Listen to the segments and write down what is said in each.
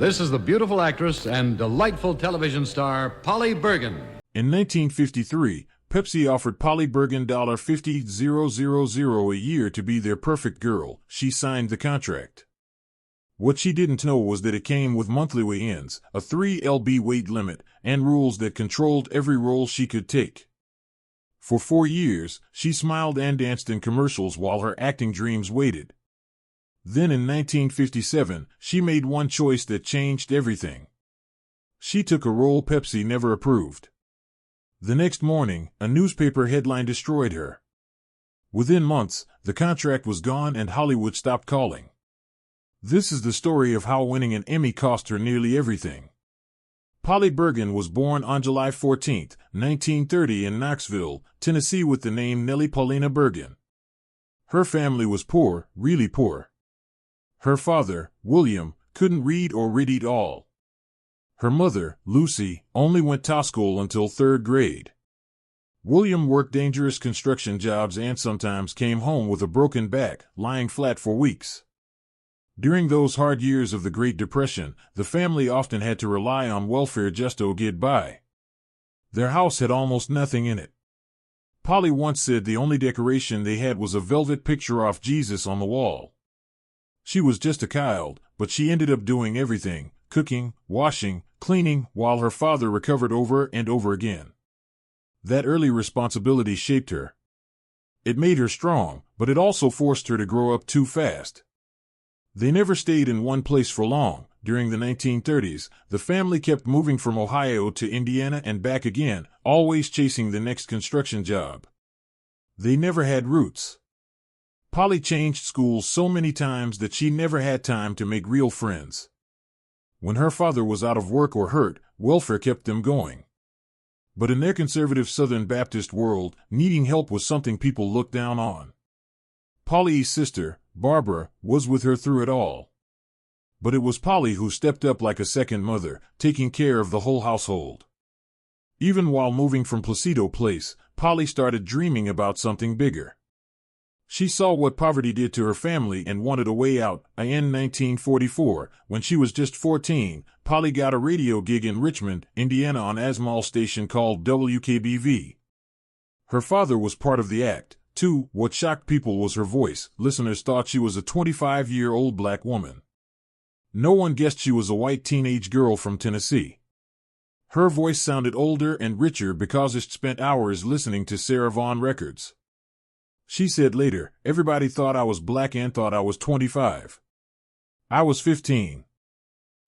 This is the beautiful actress and delightful television star, Polly Bergen. In 1953, Pepsi offered Polly Bergen $50,000 a year to be their perfect girl. She signed the contract. What she didn't know was that it came with monthly weigh-ins, a 3 lb weight limit, and rules that controlled every role she could take. For 4 years, she smiled and danced in commercials while her acting dreams waited. Then in 1957, she made one choice that changed everything. She took a role Pepsi never approved. The next morning, a newspaper headline destroyed her. Within months, the contract was gone and Hollywood stopped calling. This is the story of how winning an Emmy cost her nearly everything. Polly Bergen was born on July 14, 1930 in Knoxville, Tennessee with the name Nellie Paulina Bergen. Her family was poor, really poor. Her father, William, couldn't read or read at all. Her mother, Lucy, only went to school until 3rd grade. William worked dangerous construction jobs and sometimes came home with a broken back, lying flat for weeks. During those hard years of the Great Depression, the family often had to rely on welfare just to get by. Their house had almost nothing in it. Polly once said the only decoration they had was a velvet picture of Jesus on the wall. She was just a child, but she ended up doing everything, cooking, washing, cleaning, while her father recovered over and over again. That early responsibility shaped her. It made her strong, but it also forced her to grow up too fast. They never stayed in one place for long. During the 1930s, the family kept moving from Ohio to Indiana and back again, always chasing the next construction job. They never had roots. Polly changed schools so many times that she never had time to make real friends. When her father was out of work or hurt, welfare kept them going. But in their conservative Southern Baptist world, needing help was something people looked down on. Polly's sister, Barbara, was with her through it all. But it was Polly who stepped up like a second mother, taking care of the whole household. Even while moving from Placido Place, Polly started dreaming about something bigger. She saw what poverty did to her family and wanted a way out. In 1944, when she was just 14, Polly got a radio gig in Richmond, Indiana on a small station called WKBV. Her father was part of the act, too. What shocked people was her voice. Listeners thought she was a 25-year-old black woman. No one guessed she was a white teenage girl from Tennessee. Her voice sounded older and richer because it spent hours listening to Sarah Vaughan records. She said later, "Everybody thought I was black and thought I was 25. I was 15.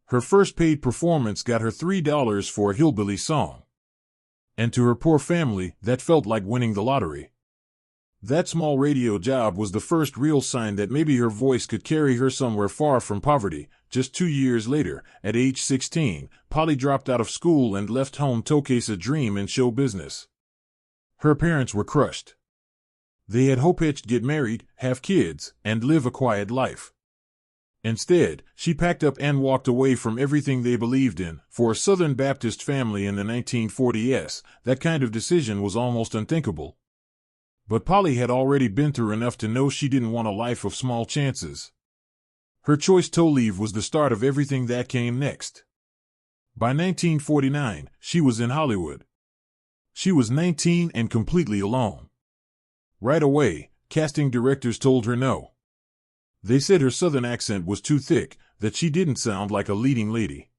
Her first paid performance got her $3 for a hillbilly song. And to her poor family, that felt like winning the lottery. That small radio job was the first real sign that maybe her voice could carry her somewhere far from poverty. Just 2 years later, at age 16, Polly dropped out of school and left home to chase a dream in show business. Her parents were crushed. They had hoped to get married, have kids, and live a quiet life. Instead, she packed up and walked away from everything they believed in. For a Southern Baptist family in the 1940s, that kind of decision was almost unthinkable. But Polly had already been through enough to know she didn't want a life of small chances. Her choice to leave was the start of everything that came next. By 1949, she was in Hollywood. She was 19 and completely alone. Right away, casting directors told her no. They said her Southern accent was too thick, that she didn't sound like a leading lady.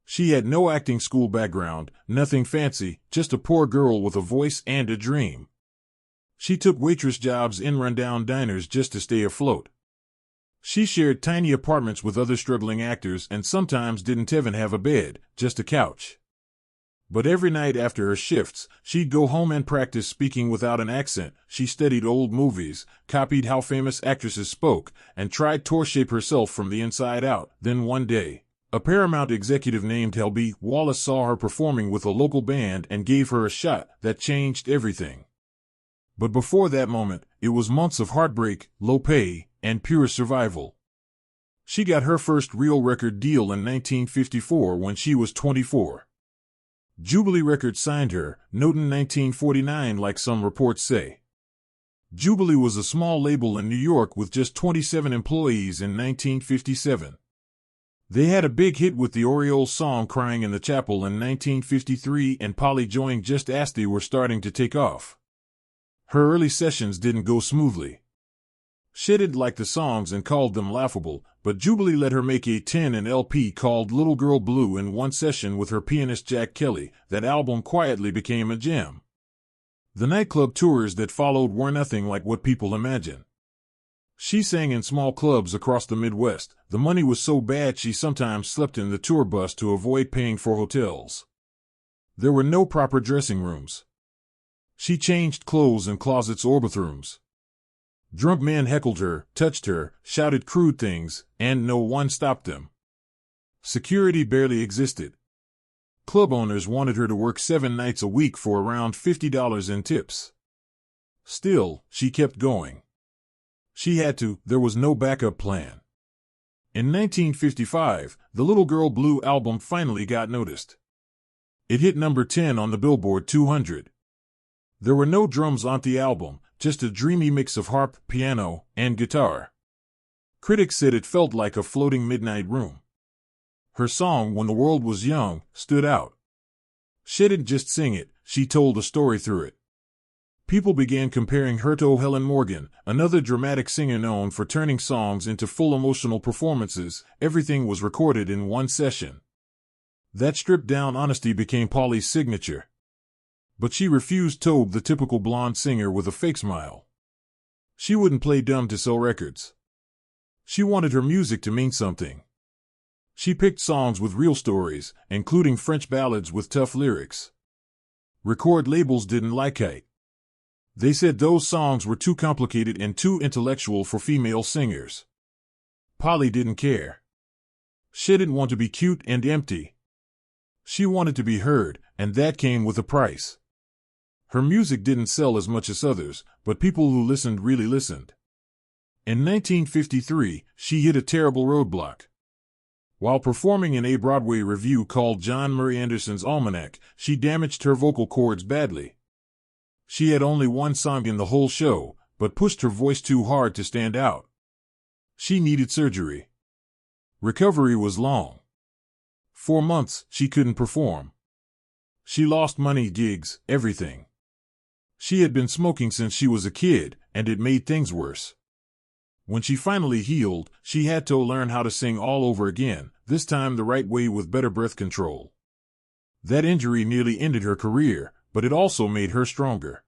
She had no acting school background, nothing fancy, just a poor girl with a voice and a dream. She took waitress jobs in rundown diners just to stay afloat. She shared tiny apartments with other struggling actors and sometimes didn't even have a bed, just a couch. But every night after her shifts, she'd go home and practice speaking without an accent. She studied old movies, copied how famous actresses spoke, and tried to shape herself from the inside out. Then one day, a Paramount executive named Helby Wallace saw her performing with a local band and gave her a shot that changed everything. But before that moment, it was months of heartbreak, low pay, and pure survival. She got her first real record deal in 1954 when she was 24. Jubilee Records signed her, not in 1949 like some reports say. Jubilee was a small label in New York with just 27 employees in 1957. They had a big hit with the Orioles song Crying in the Chapel in 1953, and Polly joined just as they were starting to take off. Her early sessions didn't go smoothly. She didn't like the songs and called them laughable, but Jubilee let her make a 10-inch LP called Little Girl Blue in one session with her pianist Jack Kelly. That album quietly became a gem. The nightclub tours that followed were nothing like what people imagine. She sang in small clubs across the Midwest. The money was so bad she sometimes slept in the tour bus to avoid paying for hotels. There were no proper dressing rooms. She changed clothes in closets or bathrooms. Drunk men heckled her, touched her, shouted crude things, and no one stopped them. Security barely existed. Club owners wanted her to work 7 nights a week for around $50 in tips. Still, she kept going. She had to, there was no backup plan. In 1955, the Little Girl Blue album finally got noticed. It hit number 10 on the Billboard 200. There were no drums on the album, just a dreamy mix of harp, piano, and guitar. Critics said it felt like a floating midnight room. Her song, When the World Was Young, stood out. She didn't just sing it, she told a story through it. People began comparing her to Helen Morgan, another dramatic singer known for turning songs into full emotional performances. Everything was recorded in one session. That stripped-down honesty became Polly's signature. But she refused to be the typical blonde singer with a fake smile. She wouldn't play dumb to sell records. She wanted her music to mean something. She picked songs with real stories, including French ballads with tough lyrics. Record labels didn't like it. They said those songs were too complicated and too intellectual for female singers. Polly didn't care. She didn't want to be cute and empty. She wanted to be heard, and that came with a price. Her music didn't sell as much as others, but people who listened really listened. In 1953, she hit a terrible roadblock. While performing in a Broadway revue called John Murray Anderson's Almanac, she damaged her vocal cords badly. She had only one song in the whole show, but pushed her voice too hard to stand out. She needed surgery. Recovery was long. 4 months, she couldn't perform. She lost money, gigs, everything. She had been smoking since she was a kid, and it made things worse. When she finally healed, she had to learn how to sing all over again, this time the right way with better breath control. That injury nearly ended her career, but it also made her stronger.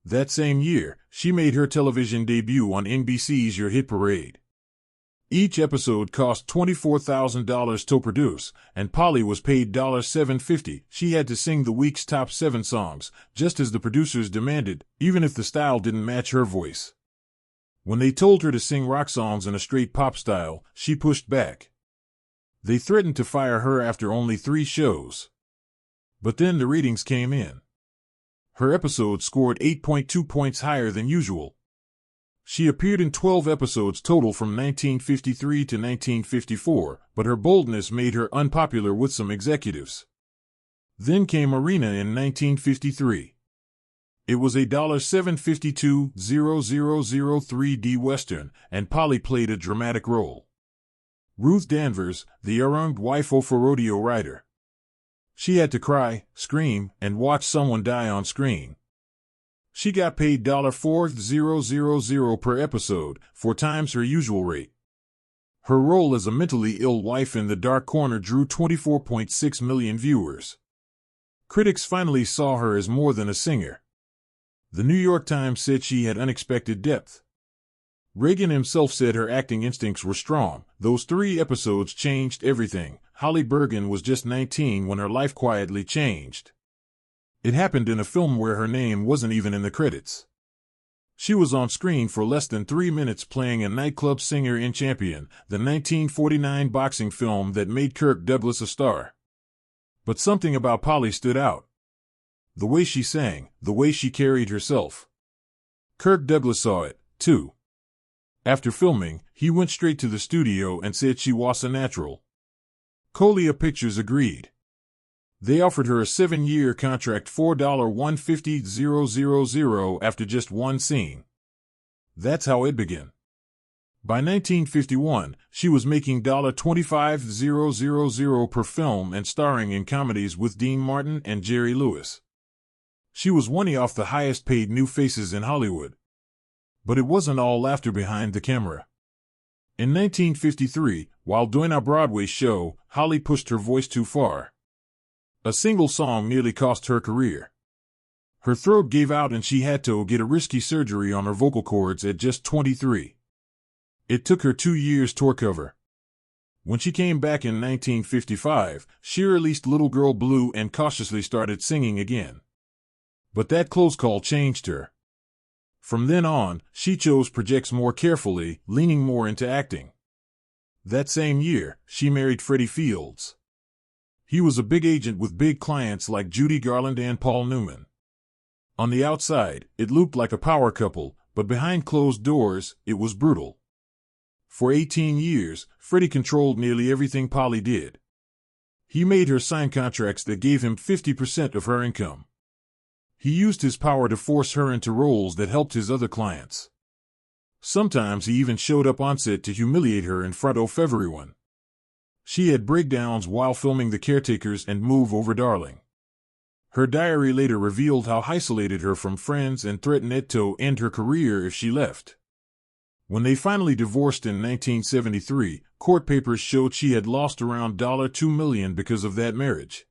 That same year, she made her television debut on NBC's Your Hit Parade. Each episode cost $24,000 to produce, and Polly was paid $750. She had to sing the week's top 7 songs, just as the producers demanded, even if the style didn't match her voice. When they told her to sing rock songs in a straight pop style, she pushed back. They threatened to fire her after only 3 shows. But then the ratings came in. Her episode scored 8.2 points higher than usual. She appeared in 12 episodes total from 1953 to 1954, but her boldness made her unpopular with some executives. Then came Arena in 1953. It was a $752,000 3D Western, and Polly played a dramatic role. Ruth Danvers, the errant wife of a rodeo rider. She had to cry, scream, and watch someone die on screen. She got paid $4,000 per episode, 4 times her usual rate. Her role as a mentally ill wife in the dark corner drew 24.6 million viewers. Critics finally saw her as more than a singer. The New York Times said she had unexpected depth. Reagan himself said her acting instincts were strong. Those 3 episodes changed everything. Polly Bergen was just 19 when her life quietly changed. It happened in a film where her name wasn't even in the credits. She was on screen for less than 3 minutes playing a nightclub singer in Champion, the 1949 boxing film that made Kirk Douglas a star. But something about Polly stood out. The way she sang, the way she carried herself. Kirk Douglas saw it, too. After filming, he went straight to the studio and said she was a natural. Colia Pictures agreed. They offered her a 7-year contract, $4,150,000 after just one scene. That's how it began. By 1951, she was making $25,000 per film and starring in comedies with Dean Martin and Jerry Lewis. She was one of the highest-paid new faces in Hollywood. But it wasn't all laughter behind the camera. In 1953, while doing a Broadway show, Holly pushed her voice too far. A single song nearly cost her career. Her throat gave out and she had to get a risky surgery on her vocal cords at just 23. It took her 2 years to recover. When she came back in 1955, she released Little Girl Blue and cautiously started singing again. But that close call changed her. From then on, she chose projects more carefully, leaning more into acting. That same year, she married Freddie Fields. He was a big agent with big clients like Judy Garland and Paul Newman. On the outside, it looked like a power couple, but behind closed doors, it was brutal. For 18 years, Freddie controlled nearly everything Polly did. He made her sign contracts that gave him 50% of her income. He used his power to force her into roles that helped his other clients. Sometimes he even showed up on set to humiliate her in front of everyone. She had breakdowns while filming The Caretakers and Move Over Darling. Her diary later revealed how isolated her from friends and threatened to end her career if she left. When they finally divorced in 1973, court papers showed she had lost around $2 million because of that marriage.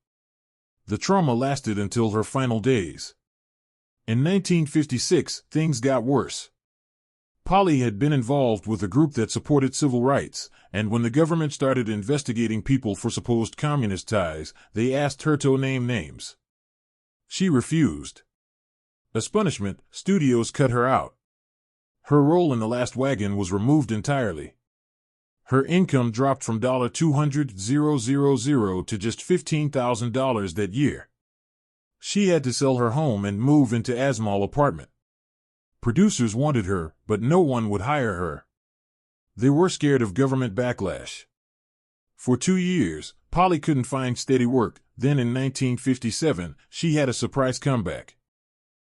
The trauma lasted until her final days. In 1956, things got worse. Polly had been involved with a group that supported civil rights, and when the government started investigating people for supposed communist ties, they asked her to name names. She refused. As punishment, studios cut her out. Her role in The Last Wagon was removed entirely. Her income dropped from $200,000 to just $15,000 that year. She had to sell her home and move into a small apartment. Producers wanted her, but no one would hire her. They were scared of government backlash. For 2 years, Polly couldn't find steady work. Then in 1957, she had a surprise comeback.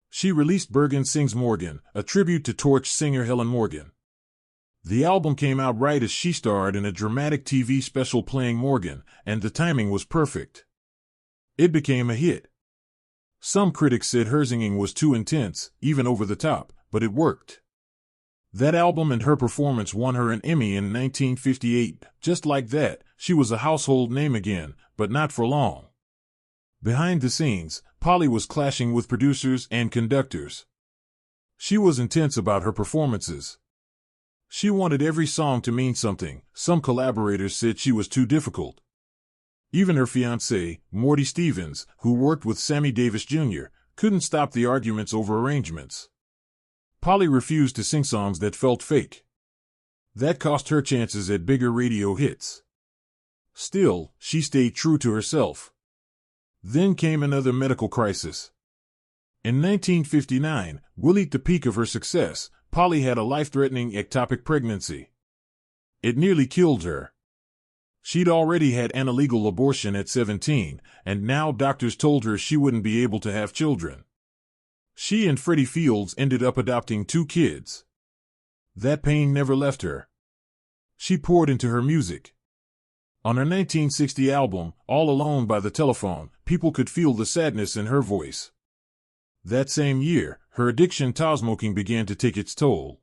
She released Bergen Sings Morgan, a tribute to Torch singer Helen Morgan. The album came out right as she starred in a dramatic TV special playing Morgan, and the timing was perfect. It became a hit. Some critics said her singing was too intense, even over the top, but it worked. That album and her performance won her an Emmy in 1958. Just like that, she was a household name again, but not for long. Behind the scenes, Polly was clashing with producers and conductors. She was intense about her performances. She wanted every song to mean something. Some collaborators said she was too difficult. Even her fiancé, Morty Stevens, who worked with Sammy Davis Jr., couldn't stop the arguments over arrangements. Polly refused to sing songs that felt fake. That cost her chances at bigger radio hits. Still, she stayed true to herself. Then came another medical crisis. In 1959, at the peak of her success, Polly had a life-threatening ectopic pregnancy. It nearly killed her. She'd already had an illegal abortion at 17, and now doctors told her she wouldn't be able to have children. She and Freddie Fields ended up adopting 2 kids. That pain never left her. She poured into her music. On her 1960 album, All Alone by the Telephone, people could feel the sadness in her voice. That same year, her addiction to smoking began to take its toll.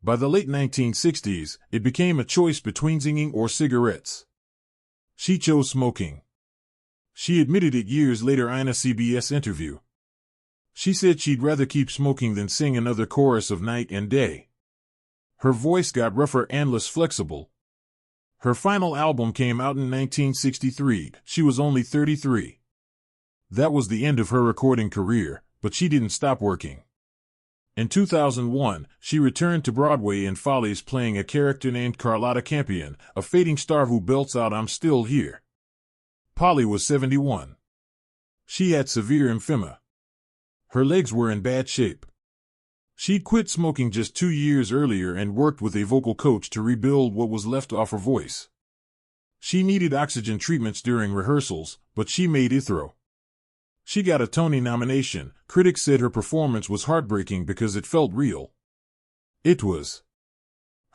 By the late 1960s, it became a choice between singing or cigarettes. She chose smoking. She admitted it years later in a CBS interview. She said she'd rather keep smoking than sing another chorus of Night and Day. Her voice got rougher and less flexible. Her final album came out in 1963. She was only 33. That was the end of her recording career, but she didn't stop working. In 2001, she returned to Broadway in Follies playing a character named Carlotta Campion, a fading star who belts out "I'm Still Here." Polly was 71. She had severe emphysema. Her legs were in bad shape. She'd quit smoking just 2 years earlier and worked with a vocal coach to rebuild what was left of her voice. She needed oxygen treatments during rehearsals, but she made it through. She got a Tony nomination. Critics said her performance was heartbreaking because it felt real. It was.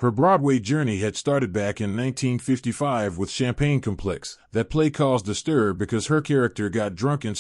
Her Broadway journey had started back in 1955 with Champagne Complex. That play caused a stir because her character got drunk and